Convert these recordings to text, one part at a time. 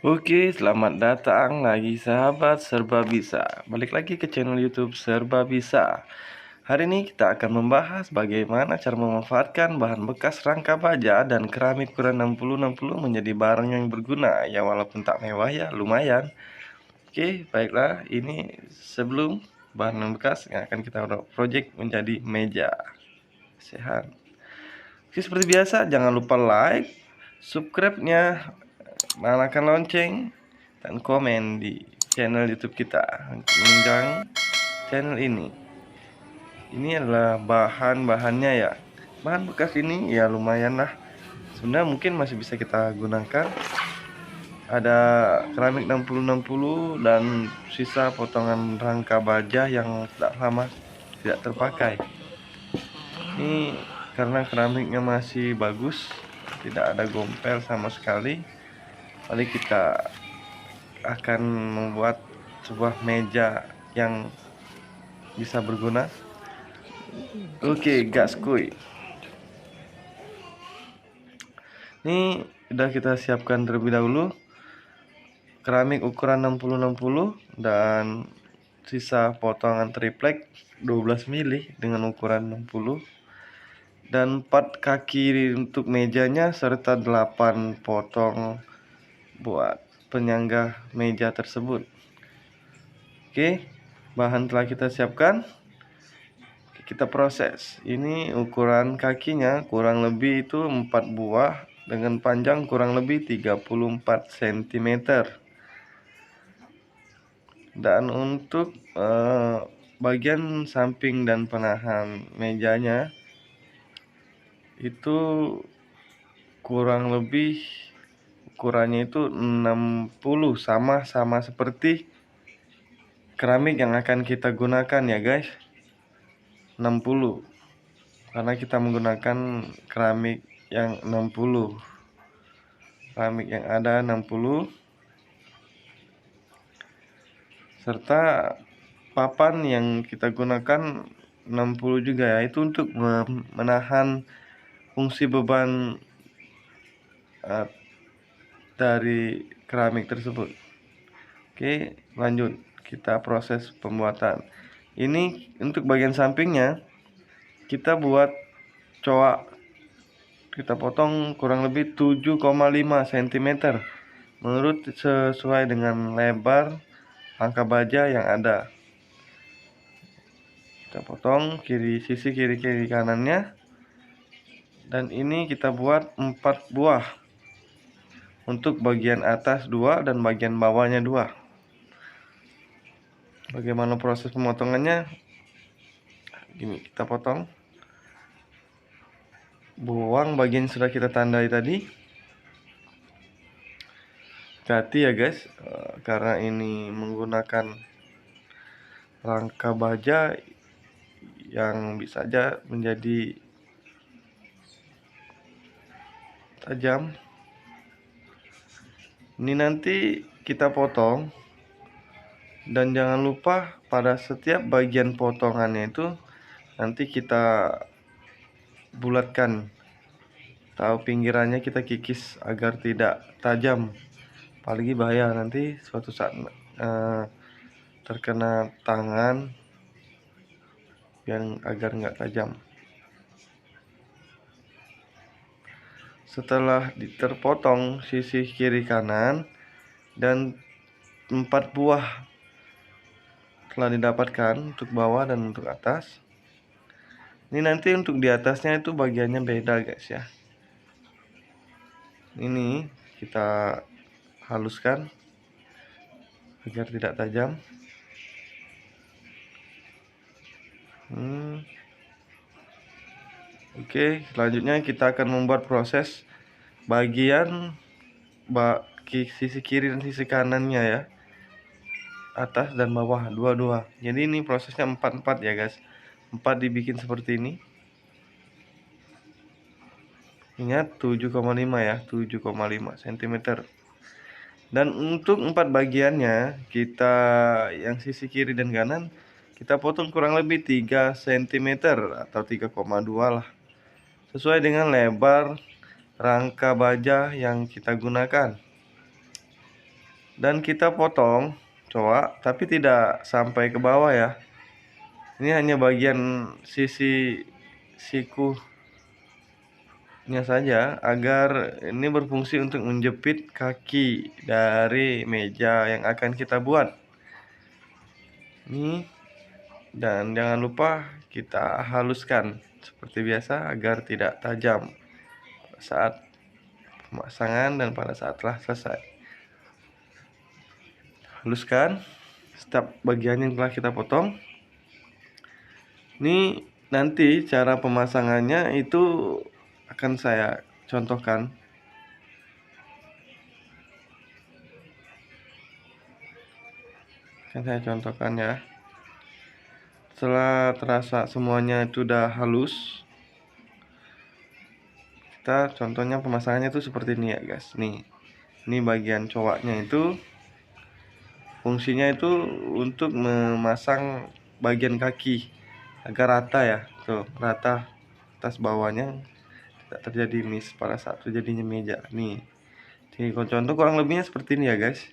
Oke, selamat datang lagi sahabat Serba Bisa. Balik lagi ke channel YouTube Serba Bisa. Hari ini kita akan membahas bagaimana cara memanfaatkan bahan bekas rangka baja dan keramik ukuran 60-60 menjadi barang yang berguna. Ya walaupun tak mewah ya lumayan. Oke, baiklah. Ini sebelum bahan bekas yang akan kita project menjadi meja. Sehat. Oke, seperti biasa jangan lupa like, subscribe-nya, nyalakan lonceng, dan komen di channel YouTube kita menunjang channel ini. Ini adalah bahan-bahannya ya. Bahan bekas ini ya lumayan lah. Sebenarnya mungkin masih bisa kita gunakan. Ada keramik 60-60 dan sisa potongan rangka baja yang tidak lama tidak terpakai. Ini karena keramiknya masih bagus, tidak ada gompel sama sekali. Lalu kita akan membuat sebuah meja yang bisa berguna. Oke, gaskuy. Ini udah kita siapkan terlebih dahulu keramik ukuran 60-60 dan sisa potongan triplek 12 mili dengan ukuran 60 dan 4 kaki untuk mejanya serta 8 potong buat penyangga meja tersebut. Oke, bahan telah kita siapkan. Kita proses. Ini ukuran kakinya kurang lebih itu 4 buah dengan panjang kurang lebih 34 cm. Dan untuk bagian samping dan penahan mejanya itu kurang lebih ukurannya itu 60, sama seperti keramik yang akan kita gunakan ya guys. 60 karena kita menggunakan keramik yang 60. Keramik yang ada 60 serta papan yang kita gunakan 60 juga ya. Itu untuk menahan fungsi beban dari keramik tersebut. Oke, lanjut kita proses pembuatan. Ini untuk bagian sampingnya kita buat coak. Kita potong kurang lebih 7,5 cm menurut sesuai dengan lebar rangka baja yang ada. Kita potong sisi kiri kanannya, dan ini kita buat 4 buah untuk bagian atas 2 dan bagian bawahnya 2. Bagaimana proses pemotongannya? Gini, kita potong, buang bagian yang sudah kita tandai tadi. Hati ya guys, karena ini menggunakan rangka baja yang bisa saja menjadi tajam. Ini nanti kita potong, dan jangan lupa pada setiap bagian potongannya itu nanti kita bulatkan, tahu pinggirannya kita kikis agar tidak tajam. Apalagi bahaya nanti suatu saat terkena tangan, biar agar nggak tajam. Setelah terpotong sisi kiri kanan dan 4 buah telah didapatkan untuk bawah dan untuk atas. Ini nanti untuk di atasnya itu bagiannya beda guys ya. Ini kita haluskan agar tidak tajam. Oke, selanjutnya kita akan membuat proses bagian sisi kiri dan sisi kanannya ya, atas dan bawah dua-dua. Jadi ini prosesnya 4-4 ya guys. 4 dibikin seperti ini. Ingat 7,5 ya, 7,5 cm. Dan untuk 4 bagiannya kita yang sisi kiri dan kanan kita potong kurang lebih 3 cm atau 3,2 lah, sesuai dengan lebar rangka baja yang kita gunakan. dan kita potong coak, tapi tidak sampai ke bawah ya. Ini hanya bagian sisi sikunya saja, agar ini berfungsi untuk menjepit kaki dari meja yang akan kita buat. Ini, dan jangan lupa kita haluskan seperti biasa agar tidak tajam saat pemasangan dan pada saat telah selesai. Haluskan setiap bagian yang telah kita potong. Ini nanti cara pemasangannya itu akan saya contohkan. Ya. Setelah terasa semuanya itu udah halus, kita contohnya pemasangannya itu seperti ini ya guys. Nih, ini bagian cowoknya itu fungsinya itu untuk memasang bagian kaki agar rata ya, tuh rata atas bawahnya, tidak terjadi miss pada saat terjadinya meja. Nih, jadi contoh kurang lebihnya seperti ini ya guys.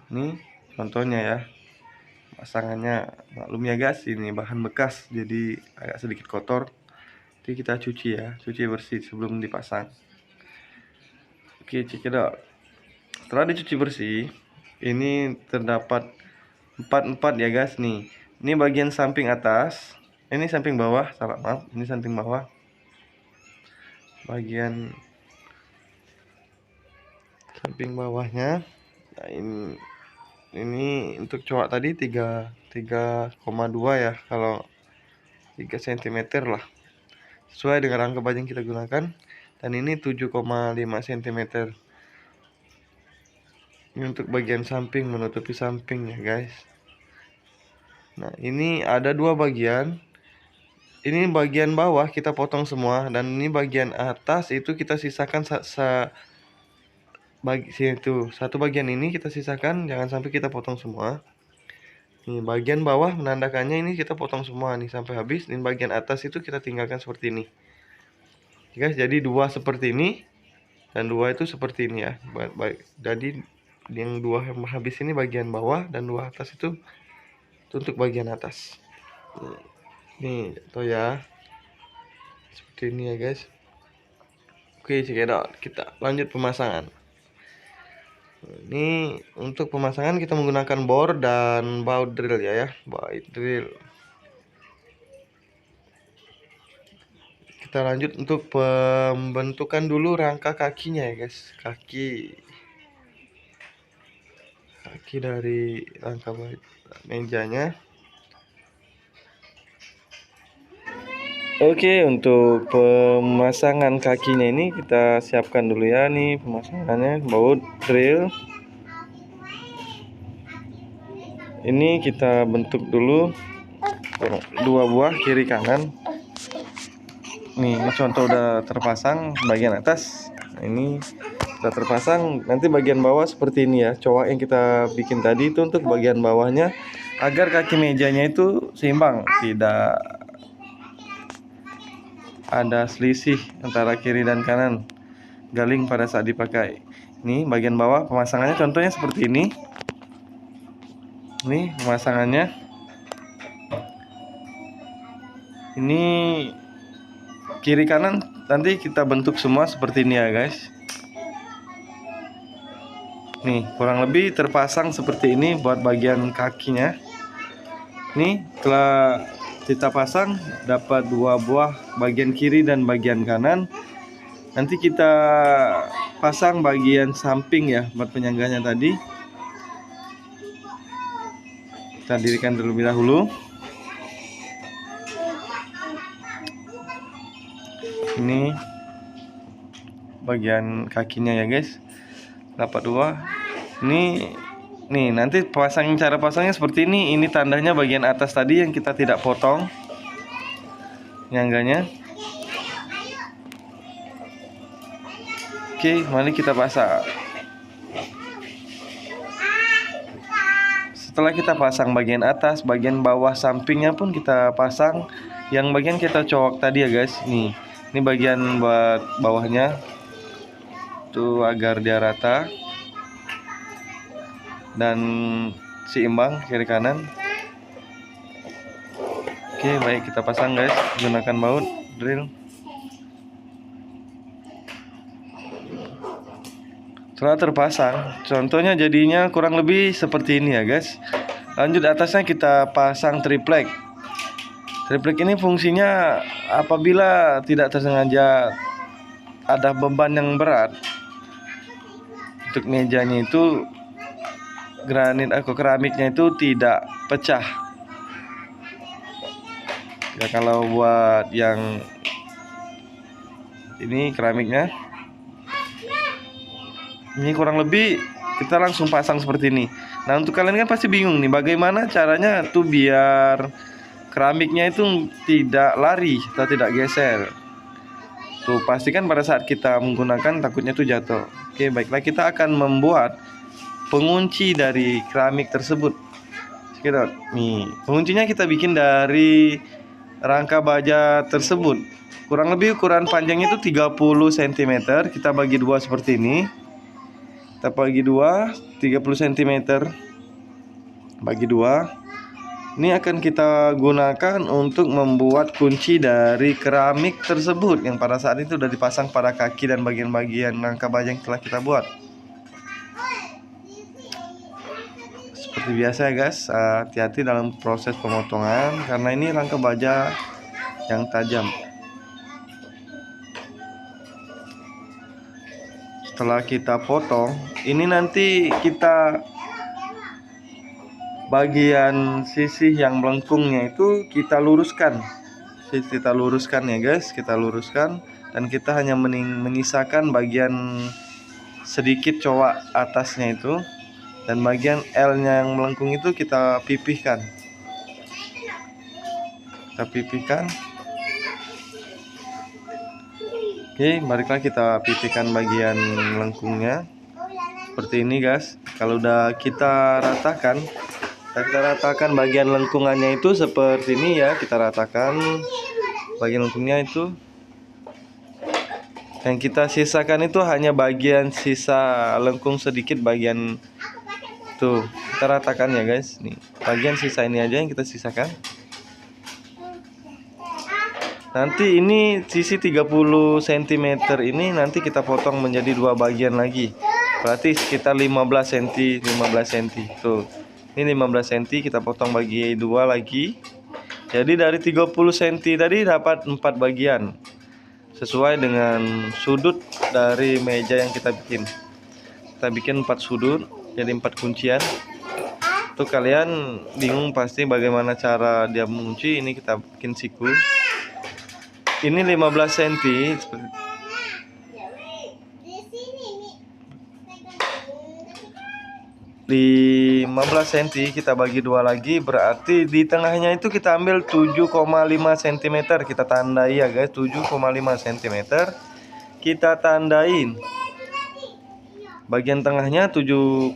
Ini contohnya ya, pasangannya. Maklum ya guys, ini bahan bekas jadi agak sedikit kotor, jadi kita cuci ya, cuci bersih sebelum dipasang. Oke, cekidot. Setelah dicuci bersih, ini terdapat 4 ya guys. Nih, ini bagian samping atas, ini samping bawah, salah maaf, ini samping bawah. Bagian samping bawahnya. Nah, ini untuk cowok tadi 3,2 ya, kalau 3 cm lah, sesuai dengan rangka baju yang kita gunakan. Dan ini 7,5 cm. Ini untuk bagian samping, menutupi samping ya guys. Nah, ini ada 2 bagian. Ini bagian bawah kita potong semua, dan ini bagian atas itu kita sisakan satu bagian ini kita sisakan, jangan sampai kita potong semua. Nih, bagian bawah menandakannya ini kita potong semua nih sampai habis. Ini bagian atas itu kita tinggalkan seperti ini. Guys, jadi 2 seperti ini dan 2 itu seperti ini ya. Jadi yang 2 yang habis ini bagian bawah, dan 2 atas itu untuk bagian atas. Nih, contoh ya. Seperti ini ya guys. Oke, cekidot, kita lanjut pemasangan. Ini untuk pemasangan kita menggunakan bor dan baut drill ya, baut drill. Kita lanjut untuk pembentukan dulu rangka kakinya ya guys. Kaki dari rangka mejanya. Oke, untuk pemasangan kakinya ini kita siapkan dulu ya. Nih pemasangannya, baut drill. Ini kita bentuk dulu 2 buah kiri kanan. Nih, ini contoh udah terpasang bagian atas. Nah, ini udah terpasang. Nanti bagian bawah seperti ini ya. Cowok yang kita bikin tadi itu untuk bagian bawahnya, agar kaki mejanya itu seimbang, tidak ada selisih antara kiri dan kanan galing pada saat dipakai. Ini bagian bawah pemasangannya contohnya seperti ini. Ini pemasangannya. Ini kiri kanan nanti kita bentuk semua seperti ini ya guys. Nih, kurang lebih terpasang seperti ini buat bagian kakinya. Nih, setelah kita pasang dapat 2 buah, bagian kiri dan bagian kanan. Nanti kita pasang bagian samping ya buat penyangganya tadi. Kita dirikan terlebih dahulu. Ini bagian kakinya ya guys, dapat 2. Nih nanti cara pasangnya seperti ini. Ini tandanya bagian atas tadi yang kita tidak potong nyangganya. Oke, mari kita pasang. Setelah kita pasang bagian atas, bagian bawah sampingnya pun kita pasang. Yang bagian kita cowok tadi ya guys. Nih, ini bagian buat bawahnya. tuh agar dia rata dan seimbang kiri kanan. Oke, baik, kita pasang guys, gunakan baut drill. Setelah terpasang, contohnya jadinya kurang lebih seperti ini ya guys. Lanjut, atasnya kita pasang triplek. Triplek ini fungsinya apabila tidak tersengaja ada beban yang berat, untuk mejanya itu granit atau keramiknya itu tidak pecah. Ya, kalau buat yang ini keramiknya, ini kurang lebih kita langsung pasang seperti ini. Nah, untuk kalian kan pasti bingung nih, bagaimana caranya tuh biar keramiknya itu tidak lari atau tidak geser. Tuh, pastikan pada saat kita menggunakan takutnya tuh jatuh. Oke, baiklah, kita akan membuat pengunci dari keramik tersebut. Kita nih, penguncinya kita bikin dari rangka baja tersebut. Kurang lebih ukuran panjangnya itu 30 cm. Kita bagi dua seperti ini. Kita bagi dua, 30 cm bagi dua. Ini akan kita gunakan untuk membuat kunci dari keramik tersebut yang pada saat itu sudah dipasang pada kaki dan bagian-bagian rangka baja yang telah kita buat. Seperti biasa ya guys, hati-hati dalam proses pemotongan karena ini rangka baja yang tajam. Setelah kita potong, ini nanti kita bagian sisi yang melengkungnya itu kita luruskan. Kita luruskan ya guys, kita luruskan dan kita hanya menyisakan bagian sedikit cowak atasnya itu, dan bagian L-nya yang melengkung itu kita pipihkan. Kita pipihkan. Oke, baiklah, kita pipihkan bagian lengkungnya seperti ini guys. Kalau udah kita ratakan, bagian lengkungannya itu seperti ini ya. Kita ratakan bagian lengkungnya itu. Yang kita sisakan itu hanya bagian sisa lengkung sedikit, bagian tuh kita ratakan ya guys. Nih, bagian sisa ini aja yang kita sisakan. Nanti ini sisi 30 cm ini nanti kita potong menjadi dua bagian lagi. Berarti sekitar 15 cm, 15 cm. Tuh. Ini 15 cm kita potong bagi dua lagi. Jadi dari 30 cm tadi dapat 4 bagian. Sesuai dengan sudut dari meja yang kita bikin. Kita bikin 4 sudut, jadi 4 kuncian. Tuh, kalian bingung pasti bagaimana cara dia mengunci. Ini kita bikin siku. Ini 15 cm. 15 cm kita bagi dua lagi, berarti di tengahnya itu kita ambil 7,5 cm. Kita tandai ya guys, 7,5 cm. Kita tandain bagian tengahnya 7,5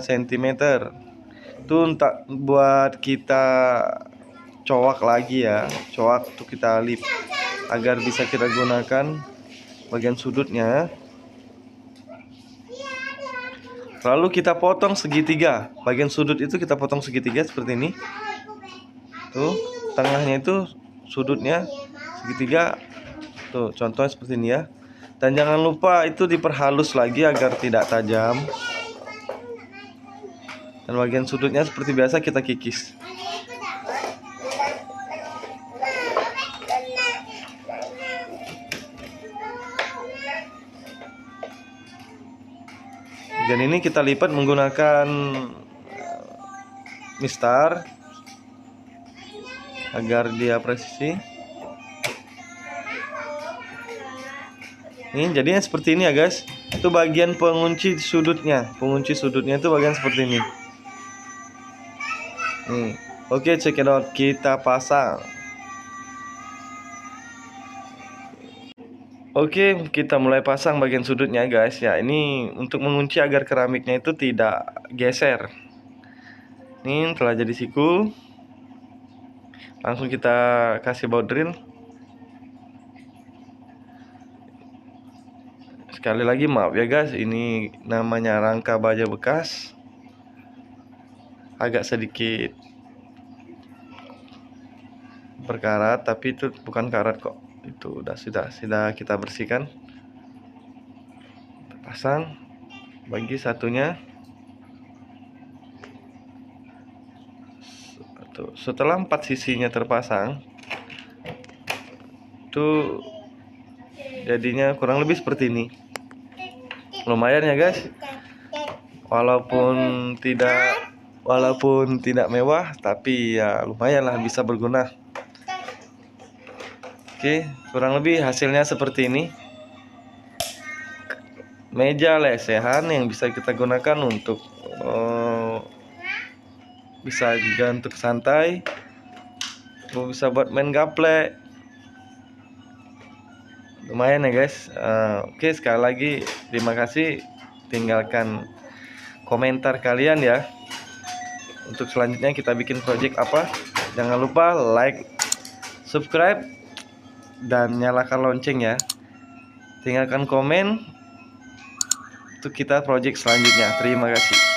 cm. Itu untuk buat kita cowak lagi ya, cowak tuh kita lip agar bisa kita gunakan bagian sudutnya. Lalu kita potong segitiga. Bagian sudut itu kita potong segitiga seperti ini. Tuh, tengahnya itu sudutnya segitiga. Tuh, contohnya seperti ini ya. Dan jangan lupa itu diperhalus lagi agar tidak tajam. Dan bagian sudutnya seperti biasa kita kikis. Dan ini kita lipat menggunakan mistar agar dia presisi. Ini jadinya seperti ini ya guys. Itu bagian pengunci sudutnya. Pengunci sudutnya itu bagian seperti ini. Oke, cekidot, kita pasang. Oke, kita mulai pasang bagian sudutnya guys ya. Ini untuk mengunci agar keramiknya itu tidak geser. Ini telah jadi siku. Langsung kita kasih baut drill. Sekali lagi maaf ya guys, ini namanya rangka baja bekas, agak sedikit berkarat, tapi itu bukan karat kok, itu sudah kita bersihkan. Kita pasang bagi satunya. Setelah 4 sisinya terpasang, itu jadinya kurang lebih seperti ini. Lumayan ya guys, walaupun tidak mewah, tapi ya lumayan lah, bisa berguna. Oke, kurang lebih hasilnya seperti ini. Meja lesehan yang bisa kita gunakan untuk bisa juga untuk santai, bisa buat main gaple. Lumayan ya guys. Oke, sekali lagi terima kasih. Tinggalkan komentar kalian ya, untuk selanjutnya kita bikin project apa. Jangan lupa like, subscribe, dan nyalakan lonceng ya. Tinggalkan komen untuk kita project selanjutnya. Terima kasih.